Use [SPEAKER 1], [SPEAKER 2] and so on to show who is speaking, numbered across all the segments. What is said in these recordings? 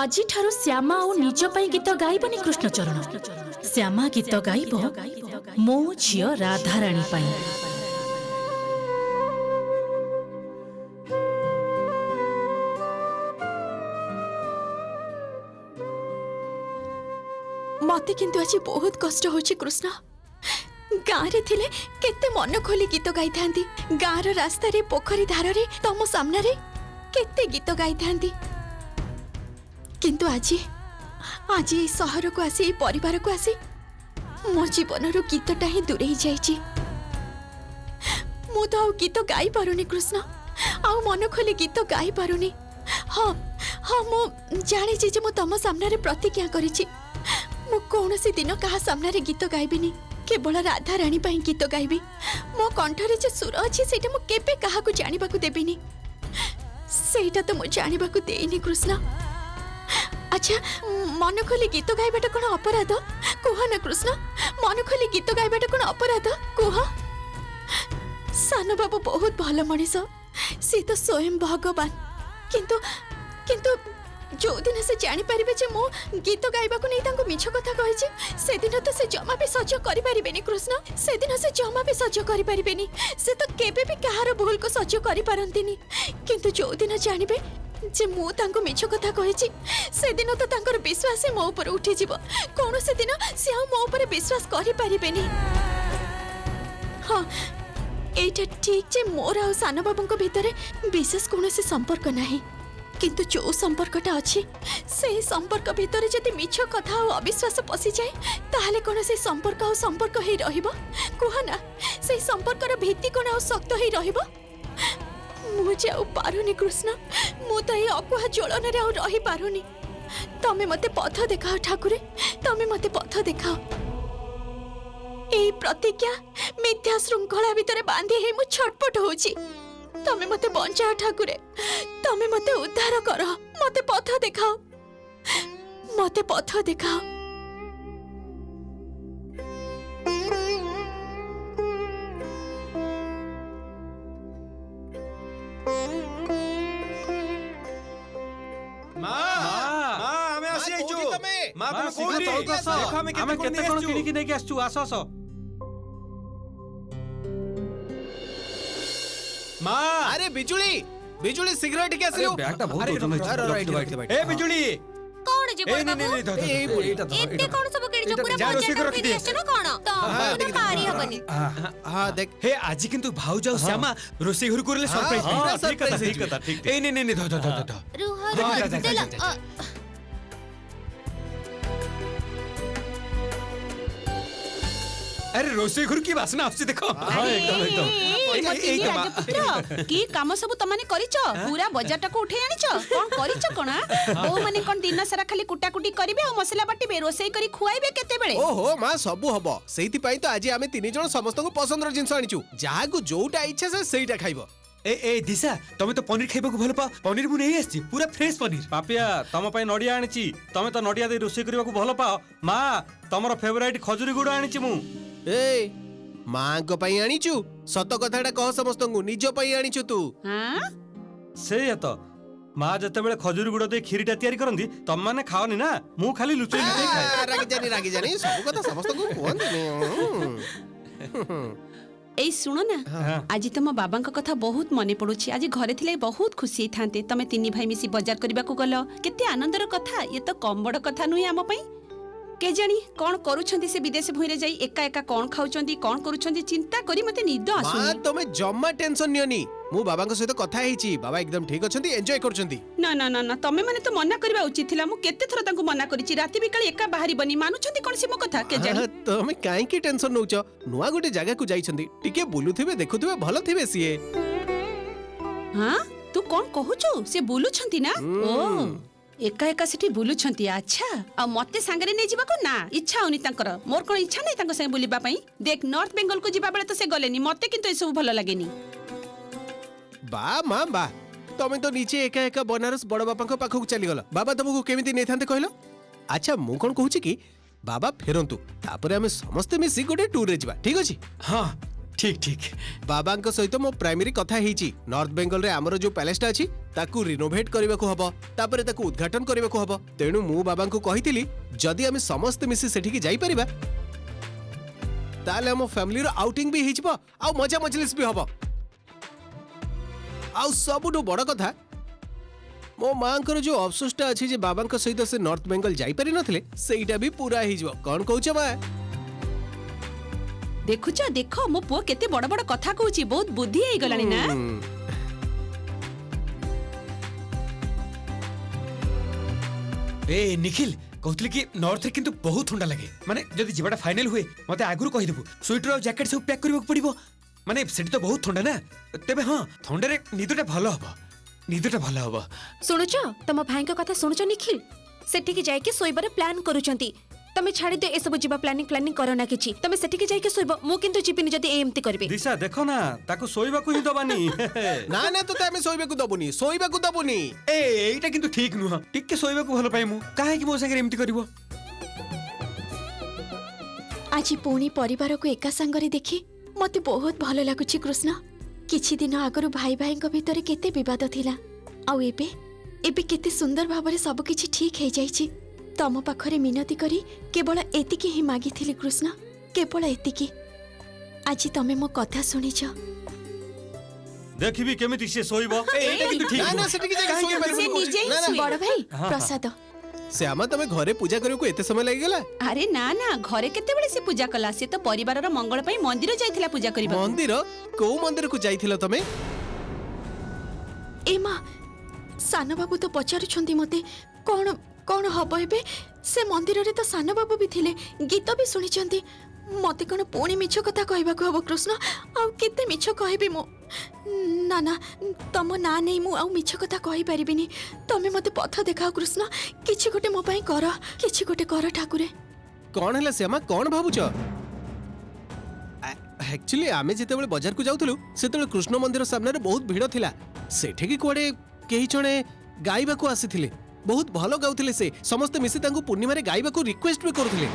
[SPEAKER 1] आजी ठारू श्यामा और निज पई गीत गाइबनी कृष्णचरण। श्यामा गीत गाइब मो झियो राधाराणी पई।
[SPEAKER 2] मते किंतु आज बहुत कष्ट होची कृष्ण। गाँव रे थिले केते मन खोली गीत गाई थांती। गाँव रो रास्ता रे पोखरी धार रे तम सामने रे केते गीत गाई थांती। किंतु आज आज सहर को आसी परिवार को आसी मो जीवन रो गीतटा ही दूर ही जाइची। मु तो गीत गाई पारुनी कृष्ण। आ मन खोली गीत गाई पारुनी। हाँ हाँ मु जानी जे मु तम सामने रे प्रतिज्ञा करिछि मु कौनसी दिन कहा सामने रे गीत गाइबिनी। केवल राधा रानी पई गीत गाइबी। मो कंठरे जे सुर अछि सेटा मु केबे काहा को जानिबा को देबिनी। सेटा तो मु जानिबा को देइनी कृष्ण। अच्छा मन खोली गीत गाइबाटा कोन अपराध कुह ना कृष्ण। मन खोली गीत गाइबाटा कोन अपराध कुह। सान बाबू बहुत भल मनीष सी तो स्वयं भगवान। किंतु किंतु जो दिन से जानी पारिबे जे मो गीत गाइबा को नहीं तांको मिछ कथा कहिछि से दिन तो से जमा भी सह्य करि परिबेनी कृष्ण। से दिन से जमा भी सह्य करि परिबेनी। से तो केबे भी कहार भूल को सह्य करि पारंतिनी। किंतु जो दिन जानिबे जे मु तांको मिछ कथा कहिछि से दिन तो तांकर विश्वास मो ऊपर उठी जिवो। कोन से दिन से आ मो ऊपर विश्वास करि परिबेनी। हां एटा ठीक जे मोर आ सान बाबूंको भितरे विशेष कोनोसी संपर्क नाही। किंतु जो संपर्कटा अछि से संपर्क भितर जदि मिछ कथा और अविश्वास पसि जाए ताहले कोन से संपर्क और संपर्क हे रहिबो कुह ना। से संपर्कर भित्ति कोन और शक्त हे रहिबो। मु जाऊ पारुनी कृष्ण। मु तो ए अकुहा ज्वलन रे और रही पारुनी। तमे मते पथ देखाओ ठाकुरे। तमे मते पथ देखाओ। ए प्रतिज्ञा मिथ्या श्रृंखला भितर बांधी हे मु छटपट होची। तमे मते बंचाओ ठाकुरे। तमे मते उद्धार कर। मते पथ देखाओ। मते पथ देखाओ।
[SPEAKER 3] अरे बिजुली बिजुली सिगरेट के आसिलो।
[SPEAKER 4] बैगटा बहुत ओजन है। ए बिजुली
[SPEAKER 5] कौन जीवन बाबू एते कौन सब केडी जो पूरा बजार रखी दिए न कोन तो ना पारी हबनी।
[SPEAKER 3] हां देख
[SPEAKER 4] हे आज किंतु भाऊ जाऊ श्यामा रोसे घर करले सरप्राइज। ठीक कथा ठीक। ए नहीं धो
[SPEAKER 5] रुह
[SPEAKER 4] अरे रोसे घर की वासना आछी देखो। हां
[SPEAKER 6] एकदम की काम सब तमाने करिछ। पूरा बजारटा को उठे आनिछ। कोन करिछ कोन ओ माने कोन दिन सारा खाली कुटाकुटी करिवे और मसला बाटिबे रोसे करी खुआइबे केते बेले।
[SPEAKER 3] ओहो मां सबु हबो। सेहिति पई तो आज आमे तीन जण समस्त को पसंदर जिंस आनिछु। जाहा को जोटा इच्छा से सेइटा खाइबो।
[SPEAKER 4] ए दिशा तमे तो पनीर खाइबा को भल पा। पनीर मु नहीं आछि पूरा फ्रेश पनीर।
[SPEAKER 7] पापिया तम पई नडिया आनिछि। तमे तो नडिया दे रोसे करबा को भल पा। मां तमरो फेवरेट खजुरी गुड़ आनिछि मु।
[SPEAKER 3] ए मां को पई आनिछु। सत कथाटा कह समस्त को निजो पई आनिछु तू।
[SPEAKER 6] हां
[SPEAKER 7] से तो मां जते बेले खजुरी गुड़ दे खीरीटा तयारी करंदी तम माने खाओनी ना। मु खाली लुचई लुचई खाए।
[SPEAKER 3] रागी जानी सब कथा समस्त को कोन।
[SPEAKER 6] ए सुनो ना आज तुम बाबा कथा बहुत मने पड़ुछि। आज घरे थिले बहुत खुशी थांते। तमे तीन भाई मिसी बाजार करबा को गलो केते आनंदर कथा। ये तो कम बड़ कथा नुई आम पई। के जानी कौन करूछंती से विदेश भूइरे जाई एका एका कौन खाउछंती कौन करूछंती चिंता करी मते निद आसुनी।
[SPEAKER 3] मां तमे जम्मा टेंशन नियोनी। मु बाबा के सहित कथा हेची। बाबा एकदम ठीक अछंती एन्जॉय करछंती।
[SPEAKER 6] ना ना ना ना तमे माने तो मना करबा उचित थिला। मु केते थरा तांको मना करिछि राति बिकाली एका बाहरी बनी मानुछंती कोन से मो कथा के जानी।
[SPEAKER 3] तमे काई की टेंशन नउछ। नुआ गोटे जगह को जाइछंती टिके बुलुथिबे देखुथिबे भलो थिबे सिए।
[SPEAKER 6] हां तू कोन कहूछु से बुलुछंती ना। ओ एका एका सेठी बुलुछंती। अच्छा आ मते सांगरे नै जिबा को ना इच्छा होनी तांकर। मोर कोन इच्छा नै तांको संग बुलिबा पई। देख नॉर्थ बेंगल को जिबा बेले तो से गलेनी। मते किंतु ए सब भलो लागेनी।
[SPEAKER 3] बा मां बा तमे तो नीचे एका एका बनारस बड़ बापा को पाखक चली गलो। बाबा तुमको केमिति नै थांते कहलो। अच्छा मु कोन कहूची कि बाबा फेरंतु तापरे हमें समस्त मिसी गोटे टूर रे जिबा। ठीक अछि।
[SPEAKER 4] हां ठीक ठीक
[SPEAKER 3] बाबांको सहित मो प्राइमरी कथा हेची नॉर्थ बेंगल रे हमरो जो पैलेसटा अछि ताकू रिनोवेट करबाको हबो तापरे ताकू उद्घाटन करबाको हबो तेनु मु बाबांको कहितली जदी आमे समस्त मिसी सेठी की जाई परिबा ताले हम फैमिली रो आउटिंग भी हिचबो आ मजा मजलिस भी हबो आ सबुडु बड़ कथा मो मांकर जो अफसोसटा अछि जे बाबांको सहित से नॉर्थ बेंगल जाई पारि नथिले सेइटा भी पूरा हिजबो कोन कहउछ बा
[SPEAKER 6] देखुछ देख मो पुओ केते बड़ बड़ कथा कहूची बहुत बुद्धि आइ गलानी ना
[SPEAKER 4] ए निखिल कहतली कि नॉर्थ रे किंतु बहुत ठंडा लगे माने जदी जीवाटा फाइनल हुए मते आगुरु कहि देबु स्वेटर और जैकेट सब पैक करबो पड़िबो माने सेठी तो बहुत ठंडा ना तेबे हां ठंडा रे निदटा भलो हबो
[SPEAKER 5] शुणुच तम भाई कथा शुणुच निखिल सेठी जाइके सोइबार प्लान करूचंती तमे छाड़ी दे ए सब जीवा प्लानिंग करो ना किछि तमे सेठी के जाइके सोइबो मु किंतु जिपिनी जदी एमती करबे
[SPEAKER 7] दिशा देखो ना ताको सोइबा को ही दबानी
[SPEAKER 3] ना ना तो तमे सोइबा को दबुनी
[SPEAKER 4] ए एटा किंतु ठीक नुह टिके सोइबा को भलो पाइ मु काहे कि मो संगे एमती करबो
[SPEAKER 2] आज पुणी परिवार को एका संगरे देखी मते बहुत भल लागुची कृष्ण किछि दिन आगरु भाई भाई भितर केते विवाद थिला आउ एबे केते सुंदर भाबरे सब किछि ठीक हे जाइछि तम पाखरे मिनती करी केवल एतिकी ही मागी थिली कृष्ण केवल एतिकी आज तमे मो कथा सुनिछ
[SPEAKER 7] देखिबी केमिति से सोइबो
[SPEAKER 4] एटा किंतु ठीक
[SPEAKER 3] ना ना सेठी की जाइके सोइ
[SPEAKER 2] से निजे ही
[SPEAKER 3] ना, ना,
[SPEAKER 2] बड़ भाई प्रसाद
[SPEAKER 3] श्यामा तमे घरे पूजा करियो को एते समय लागि गेला
[SPEAKER 6] अरे ना ना घरे केते बेले से पूजा कला से तो परिवार रो मंगल पई मंदिर जाइथिला पूजा करबा
[SPEAKER 3] मंदिर को मंदिर को जाइथिलो तमे
[SPEAKER 2] ए मां सान बाबू तो पचारुछंती मते कोन कोन हबो एबे से मंदिर रे तो सान बाबू भी थिले गीत भी सुनिचंती मते कोन पुणी मिछ कथा कहबा को हबो कृष्ण आ केते मिछ कहबी मो ना ना तम ना नै मु आ मिछ कथा कहि परिबिनी तमे मते पथ देखाओ कृष्ण किछि गोटे मो पई कर किछि गोटे कर ठाकुरे
[SPEAKER 3] कोन हला श्यामा कोन भाबुछ एक्चुअली आमे जेते बेले बाजार को जाउथलु सेते कृष्ण मंदिर सामने रे बहुत भीड़ थिला सेठे की कोडे केही जणे गाइबा को आसीथिले बहुत भलो गाउथिले से समस्त मिसी तांको पूर्णिमा रे गाइबा को रिक्वेस्ट भी करूथिले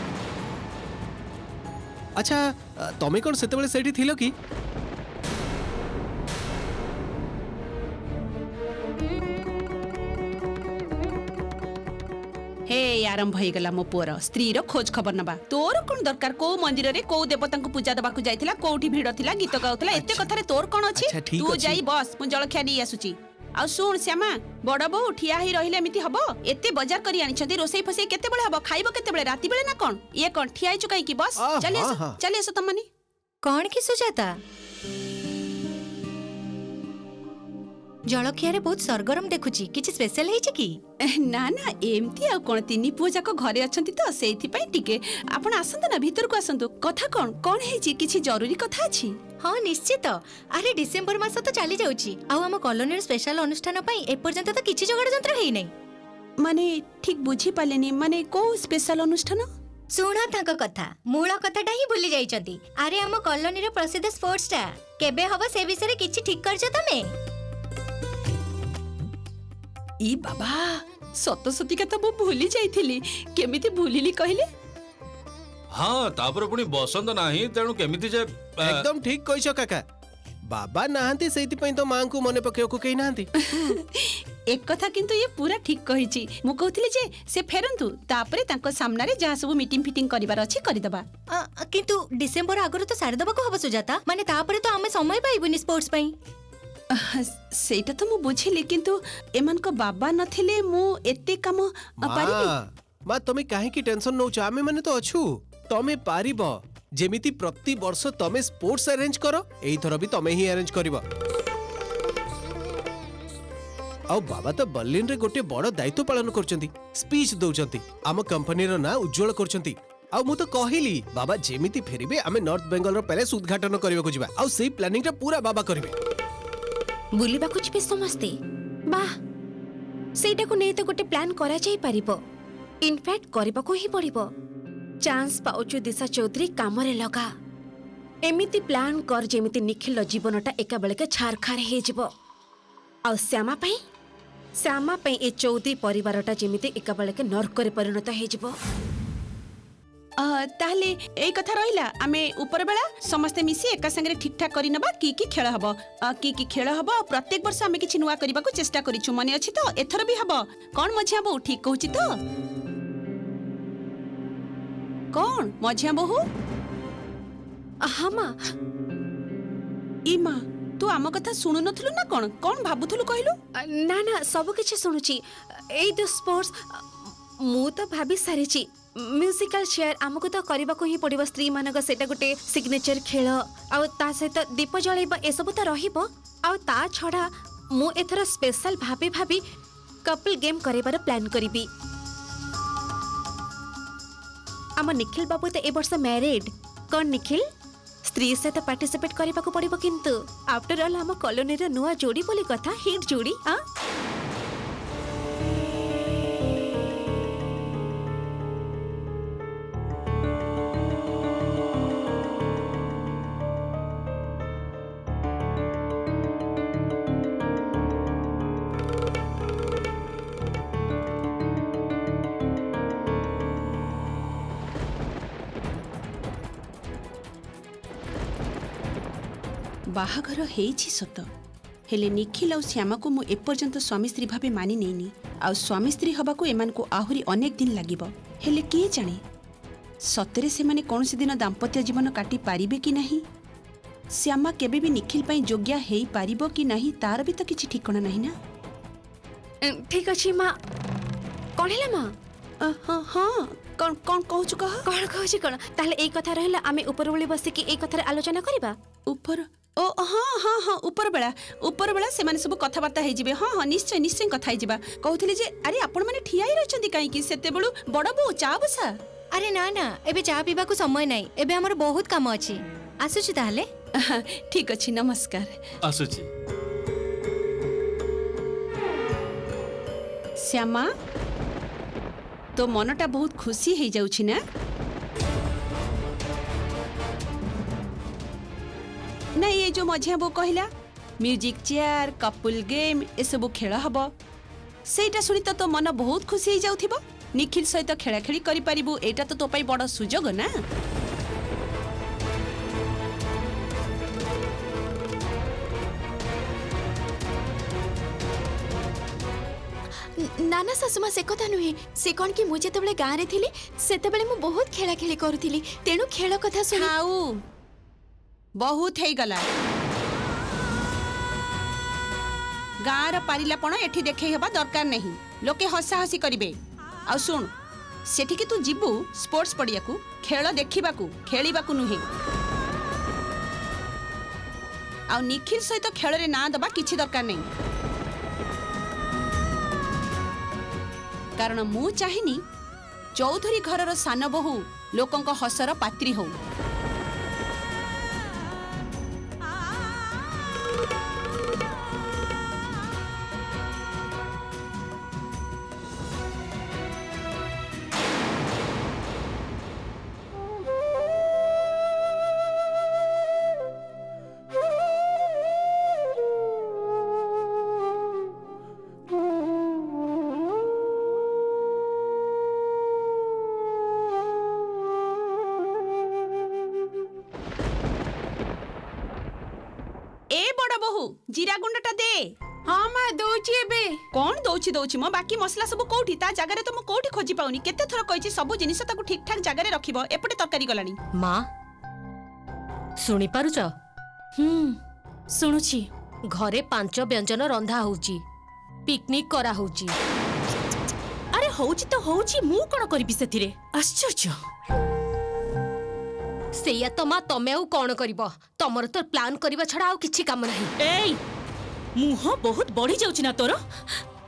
[SPEAKER 3] अच्छा तमे कोन सेते बेले सेठी थिलो की
[SPEAKER 6] हे आरंभ हो गला मो पुअर स्त्री रो खोज खबर नबा तोर कोन दरकार को मंदिर रे को देवता को पूजा दबा को जाइथिला कोठी भीड़ थिला गीत गाउथिला एते कथा रे तोर कोन अछि
[SPEAKER 3] अच्छा, ठीक
[SPEAKER 6] तू
[SPEAKER 3] अछि।
[SPEAKER 6] जाई बस मु जळखिया नी आसुची आ सुन श्यामा बड़ बहू ठिया ही रहिले एमिति हबो एते बाजार करी आनी छथि रोसई फसई केते बेले हबो खाइबो केते बेले राती बेले ना कोन ये कोन ठिया ही चुकाई की बस चली आसो तमनी
[SPEAKER 5] कौन की सुजाता जलखिया बहुत सरगरम देखुची किछि स्पेशल हेछि की
[SPEAKER 6] ना ना एमती आ कोन तिनी पुओ जाको घरे अछंती तो सेथि पई टिके आपण आसंतु ना भीतर को आसंतु कथा कोन हेछि किछि जरूरी कथा अछि
[SPEAKER 5] हाँ निश्चित अरे डिसेंबर मास तो चली जाउची आ हम कॉलोनी स्पेशल अनुष्ठान पई ए पर्यंत तो किछि जोगाड़ जंत्र हेइ नै
[SPEAKER 6] माने ठीक बुझी पालेनी माने को स्पेशल अनुष्ठान
[SPEAKER 5] सुण तांको कथा मूल कथाटा ही भूली जाइछंती अरे हम कॉलोनी रो प्रसिद्ध स्पोर्ट्स टा केबे हबो से विषय रे किछि ठीक करछ तमे
[SPEAKER 6] ई बाबा सत सती कथा मु भूली जाइथिली केमिति भूलिली कहले
[SPEAKER 8] हाँ तापर पुणी बसंत नाही तेणु केमिति जे
[SPEAKER 3] एकदम ठीक कहिछ काका बाबा नाहंती सेति पई तो मां को मने पकेउ को केही नाहंती
[SPEAKER 6] एक कथा किंतु ये पूरा ठीक कहिची मु कहथिली जे से फेरंतु तापरे तांको सामना रे जहा सब मीटिंग फिटिंग करिवार अछि करि दबा
[SPEAKER 5] किंतु डिसेंबर आगरो तो सारे दबा को हबो सुजाता माने तापरे तो हमें समय पाइबुनी स्पोर्ट्स पई
[SPEAKER 6] सेटा तो मु बुझिली किंतु एमान को बाबा नथिले मु एते काम पारिबी
[SPEAKER 3] मां तमे काहे की टेंशन नउछ आमे माने तो अछु तमे पारिबो जेमिति प्रति वर्ष तमे स्पोर्ट्स अरेंज करो एई थरो भी तमे ही अरेंज करबो आउ बाबा तो बर्लिन रे गोटे बड़ दायित्व पालन करचंती स्पीच दउचंती आम कंपनी रो ना उज्जवल करचंती आउ मु तो कहिली बाबा जेमिति फेरिबे आमे नॉर्थ बेंगल रो पैलेस उद्घाटन करबा को जिबा आउ सेही प्लानिंग टा पूरा बाबा करबे
[SPEAKER 5] बुलिबा कुछ भी समझते वाह सेटा को नै तो गोटे प्लान करा जाई परिबो इनफैक्ट करबा को ही पड़िबो चांस पाउछु दिशा चौधरी काम रे लगा एमिति प्लान कर जेमिति निखिल जीवनटा एका बेले के छारखार हे जिवो आ श्यामा पई ए चौधरी परिवारटा जेमिति एका बेले के नरक रे परिणत हे जिवो
[SPEAKER 6] ताहले एई कथा रहिला आमे ऊपर बेला समस्ते मिसी एका संगे ठीक ठाक करि नबा की खेल हबो की खेल हबो प्रत्येक वर्ष आमे किछि नुवा करबा को चेष्टा करिछु मने अछि तो एथर भी हबो कोन मझिया बहु ठीक कहूछि तो कोन मझिया बहु
[SPEAKER 5] हाँ माँ
[SPEAKER 6] ई मां तू आम कथा सुनु नथलु ना कोन कोन भाबुथलु कहलु
[SPEAKER 5] ना ना सब किछि सुनुची एई दो स्पोर्ट्स मु तो भाभी सारिची म्यूजिकल चेयर आमको तो करबा को ही पड़िबो स्त्री मानक सेटा गोटे सिग्नेचर खेल आ ता सहित दीप जळैबा ए सब तो रहिबो आ ता छडा मु एथरा स्पेशल भाभी भाभी कपल गेम करेबार प्लान करिबी आम निखिल बाबू तो ए वर्ष मैरिड कोन निखिल स्त्री सहित पार्टिसिपेट करबा को पड़िबो किंतु आफ्टर ऑल हम कॉलोनी रे नुआ जोड़ी बोली कथा हिट जोड़ी आ
[SPEAKER 6] बाहाघर हेछि सत हेले निखिल आ श्यामा को मु एपर्यंत स्वामी स्त्री भाबे मानि नेनी आ स्वामी स्त्री हबा को एमान को आहुरी अनेक दिन लागिबो हेले किए जाने सतरे से माने कोनसी दिन दाम्पत्य जीवन काटी पारिबे कि नहीं श्यामा केबे भी निखिल पई योग्य हेई पारिबो कि नहीं तार भी तो किछि ठिकाना नहीं ना
[SPEAKER 5] ठीक अछि माँ कौन है माँ
[SPEAKER 6] हाँ हाँ कौन कौन कहूछु कह
[SPEAKER 5] कौन कहछि कौन ताहले एई कथा रहला आमे ऊपर ओळी बसी कि एई कथार आलोचना करबा
[SPEAKER 6] ऊपर ओ हाँ हाँ हाँ ऊपर बेला से माने सब कथबार्ता हो जिबे हाँ हाँ निश्चय निश्चय कथा हो जिबा कहउथिले जे अरे आपण माने ठिया ही रहछंती काई कि सेते बेलु बड़ बो चा बसा
[SPEAKER 2] अरे ना ना एबे चा पीबा को समय नाही एबे हमर बहुत काम अछि आसुछि ताहले
[SPEAKER 6] ठीक अछि नमस्कार
[SPEAKER 8] आसुची
[SPEAKER 6] श्यामा तो मनटा बहुत खुशी हो जाउछि ना नहीं ये जो मझिया बो कहला म्यूजिक चेयर कपल गेम ए सब खेल हबो सेटा सुनी तो मन बहुत खुशी हो जाउथिबो निखिल सहित खेला खेली करि परिबु एटा तो तो पई बड़ सुजोग ना
[SPEAKER 2] नाना सासुमा से कथा नुहे से कोन कि मु जेतेबेले गाँ रे थिली सेतेबेले मु बहुत खेला खेली करूथिली तेनु खेल कथा सुनी
[SPEAKER 6] खाऊ बहुत है गला गाँर पारिलापण एठी देखे हेबा दरकार नहीं लोके हसा हसी करिवे आ सुन सेठी कि तू जिबु स्पोर्ट्स पड़िया को खेल देखिबा को खेलिबा को नुहे आ निखिल सहित खेल रे ना दबा किछि दरकार नहीं कारण मु चाहिनी चौधरी घरर सान बहु लोकंक हसर पात्री हो जीरा गुंडटा दे
[SPEAKER 2] हां मा दोची एबे
[SPEAKER 6] कौन दौची मो बाकी मसला सब कोठी ता जगह रे तो मो कोठी खोजी पाउनी केते थर कहिछि सब जिनिस ताकू ठीक ठाक जगह रे रखिबो एपटे तरकारी गलानी
[SPEAKER 1] माँ शुणी पारुच
[SPEAKER 2] सुनुची
[SPEAKER 1] घरे 5 व्यंजन रंधा होउची पिकनिक करा होउची
[SPEAKER 2] अरे होउची तो होउची मु कोन करबी सेथिरे आश्चर्य
[SPEAKER 1] सेया तो माँ तमे आउ कौन करिबो तमर तो प्लान करिबा छडा आउ किछि काम नाही
[SPEAKER 2] एई मुह बहुत बढ़ी जाउची ना तोर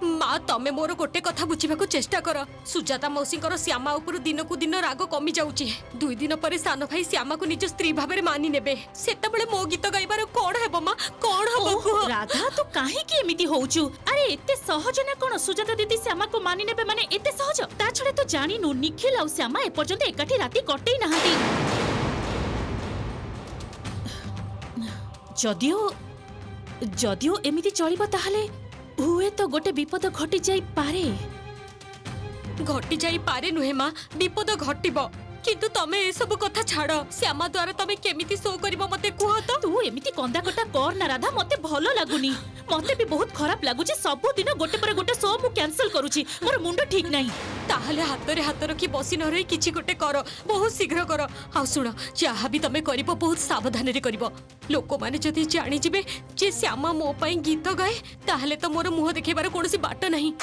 [SPEAKER 1] माँ तमे मोर गोटे कथा बुझिबाकू चेष्टा कर सुजाता मौसीकर श्यामा उपर दिन को दिन राग कमी जाउची 2 दिन परे सान भाई श्यामा को निज स्त्री भाबरे मानि नेबे सेतबेले मो गीत गाइबार कोन हेबो माँ कोन हेबो
[SPEAKER 2] राधा तू काहे की एमिति होउचू अरे एते सहज ना कोन सुजाता दीदी श्यामा को मानि नेबे माने एते सहज ता छडे तो जानि नु निखिल आ श्यामा ए पर्यंत एकाठी राती कटै नहाती जदियो एमिति चलिबो ताहले हुए तो गोटे विपद घटी जाई पारे
[SPEAKER 1] घटी जाई पारे नुहे माँ विपद घटिबो किंतु तमे ए सब कथा छाड़ श्यामा द्वारा तमे केमिति शो करिवो मते कुह तो
[SPEAKER 9] तू एमिति कंदा कटा कर ना राधा मते भलो लागुनी मते भी बहुत खराब लागुची सब दिन गोटे पर गोटे शो मु कैंसिल करूची मोर मुंड ठीक नाही
[SPEAKER 1] ताहले हातरे हात रखी बसी न रही किछि गोटे कर बहुत शीघ्र कर आ सुण जहा भी तमे करिवो बहुत सावधान रे करिवो लोक माने जदि जानि जिवे जे श्यामा मो पई गीत गाए ताहले तो मोर मुह देखेबार कोनोसी बाट नाही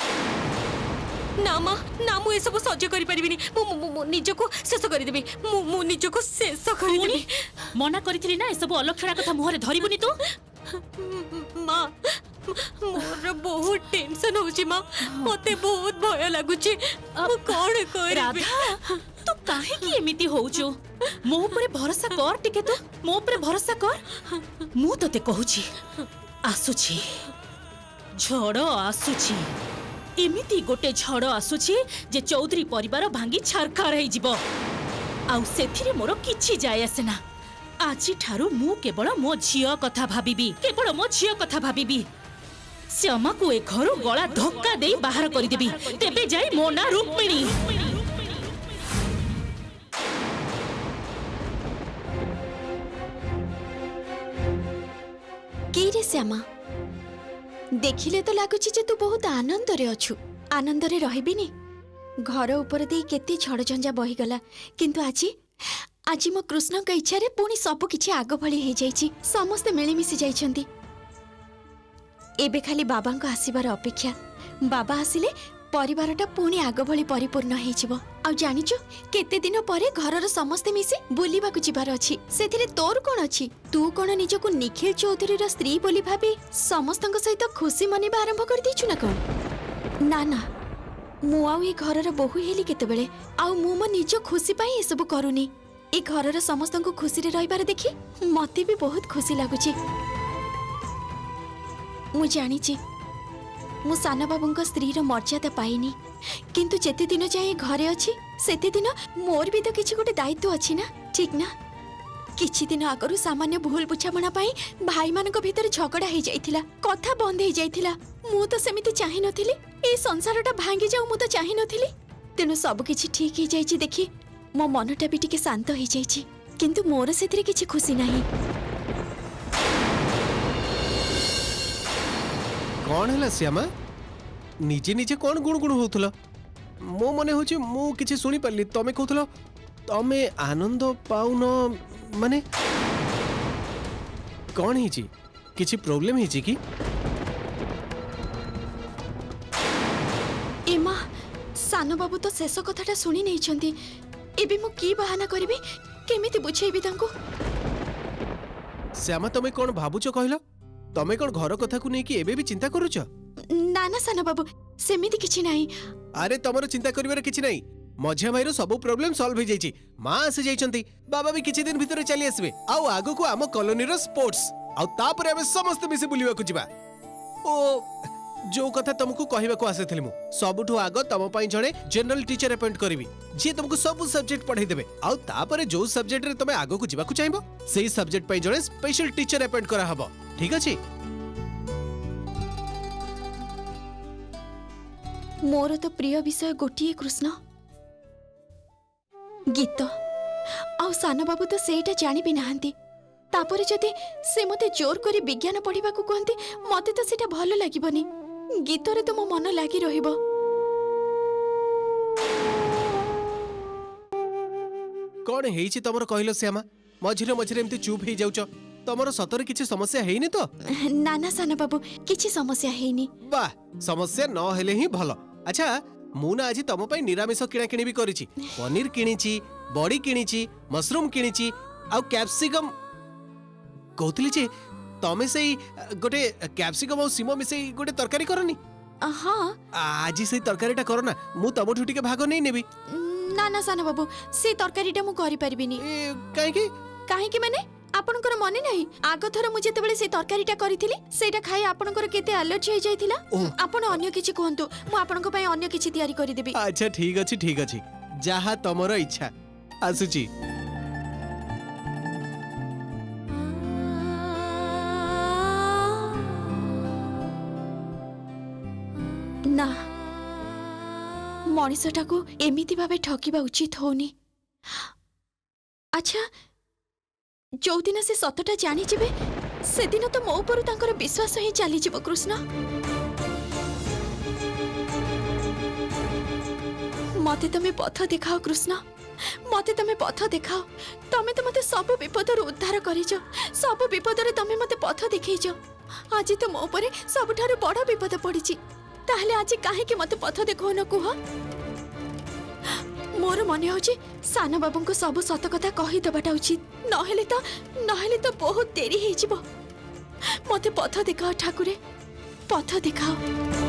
[SPEAKER 1] ना माँ ना मु सब सह्य करि परिबिनी मु निजको शेष करि देबी मु निजको शेष करि देबी
[SPEAKER 9] मना करिथिली ना ए सब अलक्षणा कथा मुहरे धरिबुनी तू
[SPEAKER 1] माँ मोर बहुत टेंशन होची माँ मते बहुत भय लागुची मु कोन करबी
[SPEAKER 9] राधा तू काहे की एमिति होउछु मो ऊपर भरोसा कर टिके तू मो ऊपर भरोसा कर मु तते कहूची आसुची झड़ आसुची एमिति गोटे झड़ आसुची जे चौधरी परिवार भांगी छारखार हेई जिवो आउ सेथिरे मोर किछि जाय आसेना आजी ठारू मु केवल मो झियो कथा भाबिबी केवल मो झियो कथा भाबिबी श्यामा को ए घरु गला धक्का देई बाहर करि देबी तेबे जाई मो ना रुक्मिणी
[SPEAKER 2] की रे श्यामा देखिले तो लागुची जे तू बहुत आनंद रे अछु आनंद रे रहिबिनी घर ऊपर दे केते झड़झंझा बही गला किंतु आज मो कृष्ण का इच्छा रे पुणी सब किछि आग भली हे जाईची समस्त मिली मिसी जाईछंती एबे खाली बाबांको आसीबार अपेक्षा बाबा आसिले परिवारटा पुणी आग भली परिपूर्ण हे जिवो आ जानिचो केते दिन परे घरर समस्त मिसी बुलिबाकू जिबार अछि सेथिरे तोर कोन अछि तू कोन निजको निखिल चौधरी र स्त्री बोली भाबी समस्तଙ୍କ सहित खुशी मनिबा आरंभ कर दिछु ना कोन ना मु आउ ए घरर बहु हेली केते बेले आउ मु म निज खुशी पई ए सब करूनी ए घरर समस्तଙ୍କୁ खुशी रे रहिबार देखि मते भी बहुत खुशी लागुची मु जानिची मु साना बाबूंको स्त्री रो मर्यादा पाइनी किंतु जेते दिन जाए घरे अछि सेते दिन मोर भी तो किछि गोटे दायित्व अछि ना ठीक ना किछि दिन आगरु सामान्य भूल बुझामणा पाई भाई मानक भीतर झगड़ा हे जाइथिला कथा बंद हे जाइथिला मु तो सेमिति चाहि नथिली ए संसारटा भांगी जाऊ मु तो चाहि नथिली तेनु सब किछि ठीक हे जाइछि देखि मो मनटा भी टिके शांत हे जाइछि किंतु मोर सेथिरे किछि खुशी नाही
[SPEAKER 3] कौन है श्यामा निजे निजे कौन गुणगुण होथुला मो मने होची मु किछि सुनी परली तमे कहथुला तमे आनंद पाउन माने कौन हिची किछि प्रॉब्लम हिची की
[SPEAKER 2] एमा सानो बाबू तो शेष कथाटा सुनी नहीं छंती एबे मु की बहाना करबी केमिति बुझेबी तांको
[SPEAKER 3] श्यामा तमे कौन भाबुचो कहलो तमे कौन घर कथा को नेकी एबे भी चिंता करूछ
[SPEAKER 2] ना सानो बाबू सेमिति किछि नाही
[SPEAKER 3] अरे तमरो चिंता करिवार किछि नाही मझिया भाईरो सब प्रॉब्लम सॉल्व हो जाइछि मां आसी जाइछंती बाबा भी किछि दिन भीतर चली आसबे आउ आगो को आम कॉलोनी रो स्पोर्ट्स आउ तापर हमें समस्त मिसे बुलिवा को जिबा ओ जो कथा तुमको कहबा को आसेथिलि मु सबठु आगो तम पई जणे जनरल टीचर अपॉइंट करबी जे तुमको सब सब्जेक्ट पढ़ाई देबे आउ तापर जो सब्जेक्ट रे तमे आगो को जिबा को चाहबो सेही सब्जेक्ट पई जणे स्पेशल टीचर अपॉइंट करा हबो ठीक अछि
[SPEAKER 2] मोर तो प्रिय विषय गोटिए कृष्ण गीत आउ सानो बाबू तो सेटा जानि भी नाहंती तापरे जदि से मते जोर करी विज्ञान पढ़िबा को कहंती मते तो सेटा भलो लागिबनी गीत रे तो मो मन लागी रहिबो
[SPEAKER 3] कौन हेइछि तमर कहलो श्यामा मझिरे मझिरे एमती चुप हे जाउछ तमर सतरे किछि समस्या हेइनी तो
[SPEAKER 2] ना सानो बाबू किछि समस्या हेइनी
[SPEAKER 3] वाह समस्या न हेले ही भलो अच्छा मु ना आज तम पई निरामिष किणा किणी भी करिछि पनीर किणीछि बड़ी किणीछि मशरूम किणीछि आ कैप्सिकम कहतली जे तमे सेई गोटे कैप्सिकम और सिमो मिसे गोटे तरकारी करनी
[SPEAKER 2] हां
[SPEAKER 3] आज सेई तरकारीटा करना मु तमठु टिके भाग नै नेबी
[SPEAKER 2] ना सानो बाबू से तरकारीटा मु करि परिबिनी काहे कि माने आपनकर मने नाही आगो थर मु जेतेबेले से तरकारीटा करिथिली सेटा खाइ आपनकर केते एलर्जी हो जाइथिला आपन अन्य किछि कहंतु मु आपनक पई अन्य किछि तयारी करि देबी
[SPEAKER 3] अच्छा ठीक अछि जहा तमरो इच्छा आसुची
[SPEAKER 2] ना मଣିଷଟାକୁ ଏମିତି ଭାବେ ଠକିବା ଉଚିତ ହଉନି ଆଚ୍ଛା ଯୋଉଦିନ ସେ ସତଟା ଜାଣିଯିବେ ସେଦିନ ତ ମୋ ଉପରୁ ତାଙ୍କର ବିଶ୍ୱାସ ହିଁ ଚାଲିଯିବ କୃଷ୍ଣ। ମତେ ତମେ ପଥ ଦେଖାଅ କୃଷ୍ଣ, ମତେ ତମେ ପଥ ଦେଖାଅ। ତମେ ତ ମତେ ସବୁ ବିପଦରୁ ଉଦ୍ଧାର କରିଛ, ସବୁ ବିପଦରେ ତମେ ମତେ ପଥ ଦେଖେଇଛ। ଆଜି ତ ମୋ ଉପରେ ସବୁଠାରୁ ବଡ଼ ବିପଦ ପଡ଼ିଛି, ତାହେଲେ ଆଜି କାହିଁକି ମତେ ପଥ ଦେଖାଉନ କୁହ? ମୋର ମନେ ହଉଛି ସାନ ବାବୁଙ୍କୁ ସବୁ ସତ କଥା କହିଦେବାଟା ଉଚିତ, ନହେଲେ ତ ବହୁତ ଡେରି ହେଇଯିବ। ମତେ ପଥ ଦେଖାଅ ଠାକୁରେ, ପଥ ଦେଖାଅ।